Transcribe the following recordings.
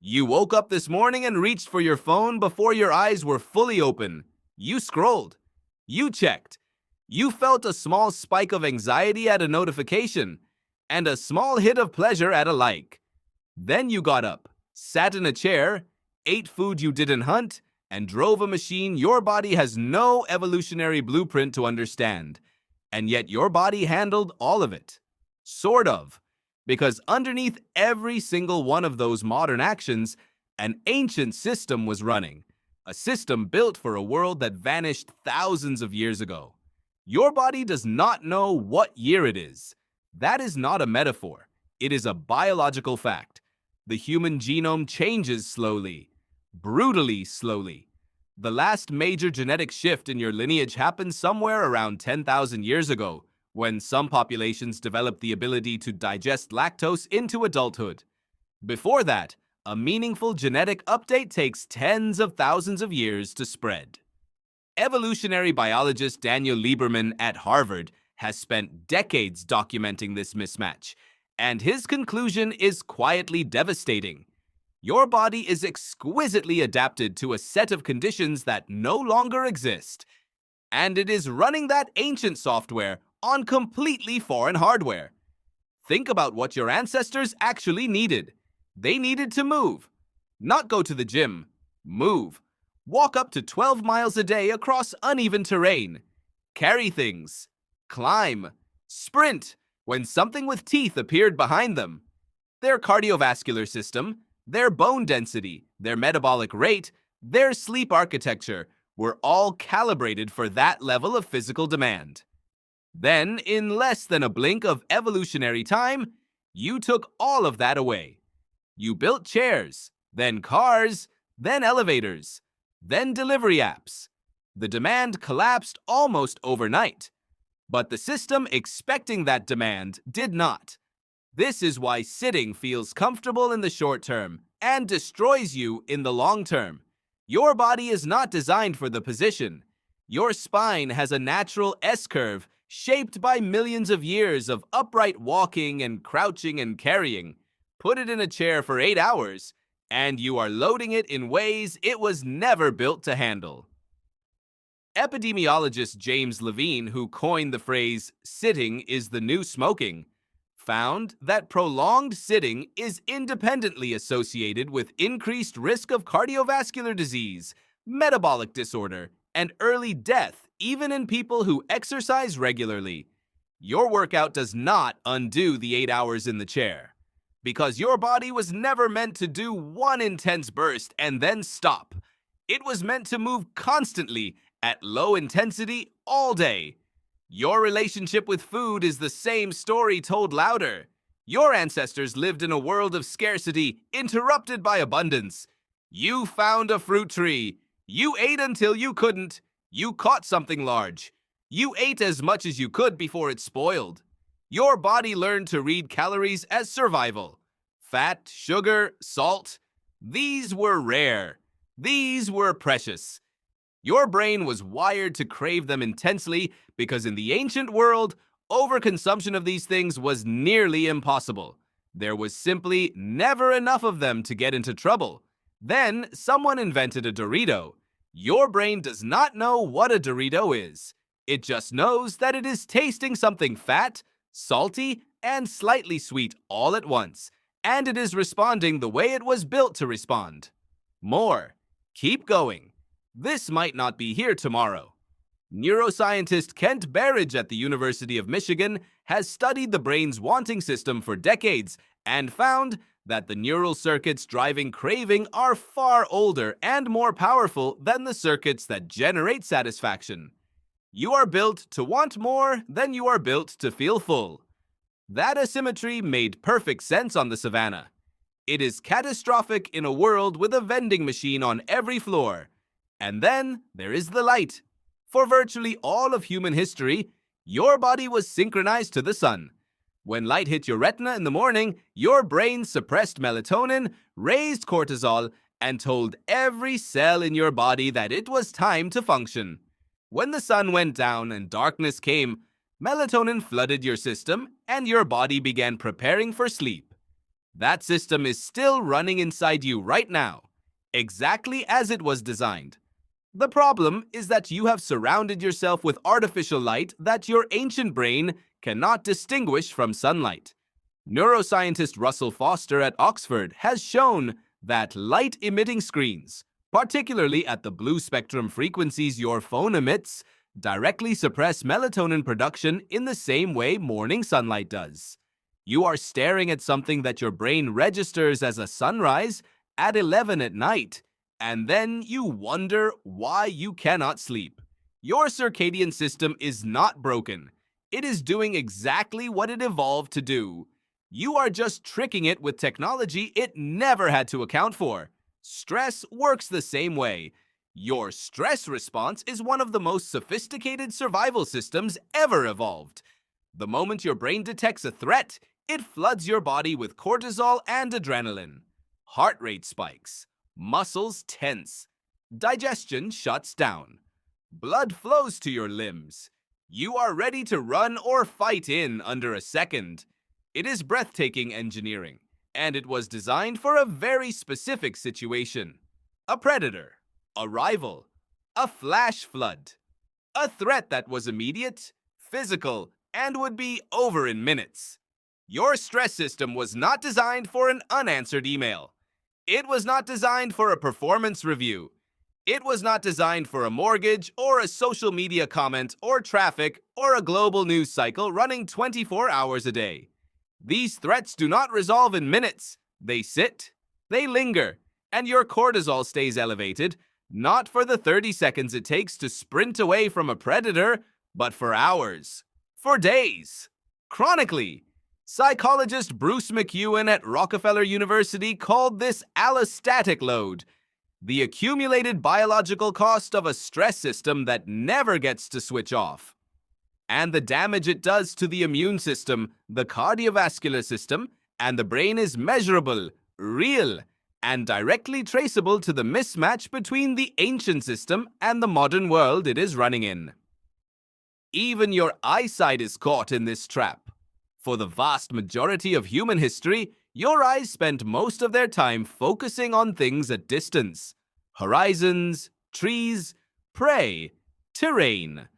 You woke up this morning and reached for your phone before your eyes were fully open. You scrolled. You checked. You felt a small spike of anxiety at a notification and a small hit of pleasure at a like. Then you got up, sat in a chair, ate food you didn't hunt, and drove a machine your body has no evolutionary blueprint to understand. And yet your body handled all of it. Sort of. Because underneath every single one of those modern actions, an ancient system was running. A system built for a world that vanished thousands of years ago. Your body does not know what year it is. That is not a metaphor. It is a biological fact. The human genome changes slowly, brutally slowly. The last major genetic shift in your lineage happened somewhere around 10,000 years ago, when some populations developed the ability to digest lactose into adulthood. Before that, a meaningful genetic update takes tens of thousands of years to spread. Evolutionary biologist Daniel Lieberman at Harvard has spent decades documenting this mismatch, and his conclusion is quietly devastating. Your body is exquisitely adapted to a set of conditions that no longer exist, and it is running that ancient software on completely foreign hardware. Think about what your ancestors actually needed. They needed to move. Not go to the gym. Move. Walk up to 12 miles a day across uneven terrain. Carry things. Climb. Sprint when something with teeth appeared behind them. Their cardiovascular system, their bone density, their metabolic rate, their sleep architecture were all calibrated for that level of physical demand. Then, in less than a blink of evolutionary time, you took all of that away. You built chairs, then cars, then elevators, then delivery apps. The demand collapsed almost overnight. But the system expecting that demand did not. This is why sitting feels comfortable in the short term and destroys you in the long term. Your body is not designed for the position. Your spine has a natural S-curve shaped by millions of years of upright walking and crouching and carrying. Put it in a chair for 8 hours, and you are loading it in ways it was never built to handle. Epidemiologist James Levine, who coined the phrase, "sitting is the new smoking," found that prolonged sitting is independently associated with increased risk of cardiovascular disease, metabolic disorder, and early death, even in people who exercise regularly. Your workout does not undo the 8 hours in the chair, because your body was never meant to do one intense burst and then stop. It was meant to move constantly at low intensity all day. Your relationship with food is the same story told louder. Your ancestors lived in a world of scarcity interrupted by abundance. You found a fruit tree. You ate until you couldn't. You caught something large. You ate as much as you could before it spoiled. Your body learned to read calories as survival. Fat, sugar, salt, these were rare. These were precious. Your brain was wired to crave them intensely because in the ancient world, overconsumption of these things was nearly impossible. There was simply never enough of them to get into trouble. Then someone invented a Dorito. Your brain does not know what a Dorito is. It just knows that it is tasting something fat, salty, and slightly sweet all at once, and it is responding the way it was built to respond. More. Keep going. This might not be here tomorrow. Neuroscientist Kent Berridge at the University of Michigan has studied the brain's wanting system for decades and found that the neural circuits driving craving are far older and more powerful than the circuits that generate satisfaction. You are built to want more than you are built to feel full. That asymmetry made perfect sense on the savannah. It is catastrophic in a world with a vending machine on every floor. And then there is the light. For virtually all of human history, your body was synchronized to the sun. When light hit your retina in the morning, your brain suppressed melatonin, raised cortisol, and told every cell in your body that it was time to function. When the sun went down and darkness came, melatonin flooded your system and your body began preparing for sleep. That system is still running inside you right now, exactly as it was designed. The problem is that you have surrounded yourself with artificial light that your ancient brain cannot distinguish from sunlight. Neuroscientist Russell Foster at Oxford has shown that light-emitting screens, particularly at the blue spectrum frequencies your phone emits, directly suppress melatonin production in the same way morning sunlight does. You are staring at something that your brain registers as a sunrise at 11 at night, and then you wonder why you cannot sleep. Your circadian system is not broken. It is doing exactly what it evolved to do. You are just tricking it with technology it never had to account for. Stress works the same way. Your stress response is one of the most sophisticated survival systems ever evolved. The moment your brain detects a threat, it floods your body with cortisol and adrenaline. Heart rate spikes. Muscles tense. Digestion shuts down. Blood flows to your limbs. You are ready to run or fight in under a second. It is breathtaking engineering, and it was designed for a very specific situation. A predator, a rival, a flash flood. A threat that was immediate, physical, and would be over in minutes. Your stress system was not designed for an unanswered email. It was not designed for a performance review. It was not designed for a mortgage or a social media comment or traffic or a global news cycle running 24 hours a day. These threats do not resolve in minutes. They sit, they linger, and your cortisol stays elevated, not for the 30 seconds it takes to sprint away from a predator, but for hours, for days, chronically. Psychologist Bruce McEwen at Rockefeller University called this allostatic load, the accumulated biological cost of a stress system that never gets to switch off. And the damage it does to the immune system, the cardiovascular system, and the brain is measurable, real, and directly traceable to the mismatch between the ancient system and the modern world it is running in. Even your eyesight is caught in this trap. For the vast majority of human history, your eyes spent most of their time focusing on things at distance: horizons, trees, prey, terrain.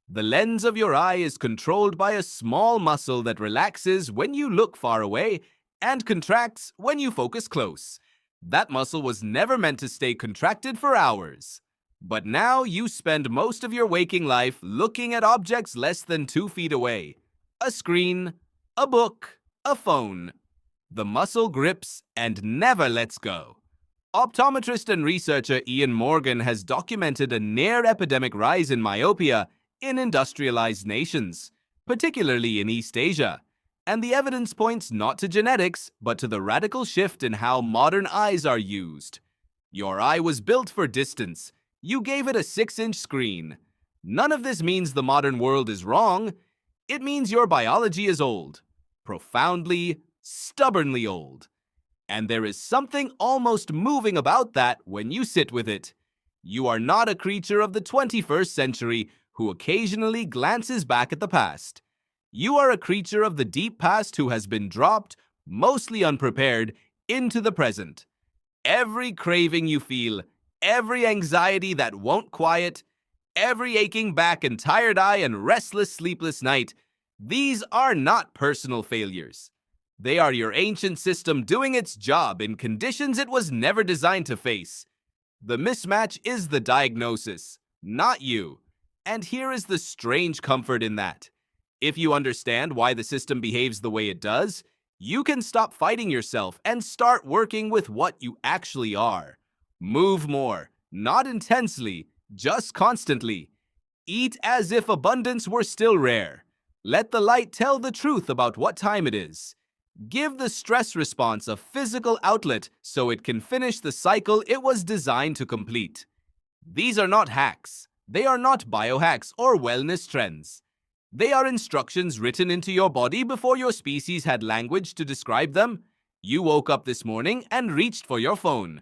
The lens of your eye is controlled by a small muscle that relaxes when you look far away and contracts when you focus close. That muscle was never meant to stay contracted for hours. But now you spend most of your waking life looking at objects less than 2 feet away. A screen, a book, a phone. The muscle grips and never lets go. Optometrist and researcher Ian Morgan has documented a near-epidemic rise in myopia in industrialized nations, particularly in East Asia. And the evidence points not to genetics, but to the radical shift in how modern eyes are used. Your eye was built for distance. You gave it a 6-inch screen. None of this means the modern world is wrong. It means your biology is old. Profoundly, stubbornly old. And there is something almost moving about that when you sit with it. You are not a creature of the 21st century who occasionally glances back at the past. You are a creature of the deep past who has been dropped, mostly unprepared, into the present. Every craving you feel, every anxiety that won't quiet, every aching back and tired eye and restless, sleepless night, these are not personal failures. They are your ancient system doing its job in conditions it was never designed to face. The mismatch is the diagnosis, not you. And here is the strange comfort in that. If you understand why the system behaves the way it does, you can stop fighting yourself and start working with what you actually are. Move more, not intensely, just constantly. Eat as if abundance were still rare. Let the light tell the truth about what time it is. Give the stress response a physical outlet so it can finish the cycle it was designed to complete. These are not hacks. They are not biohacks or wellness trends. They are instructions written into your body before your species had language to describe them. You woke up this morning and reached for your phone.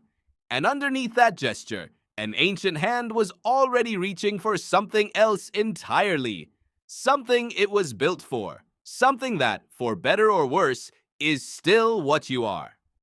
And underneath that gesture, an ancient hand was already reaching for something else entirely. Something it was built for. Something that, for better or worse, is still what you are.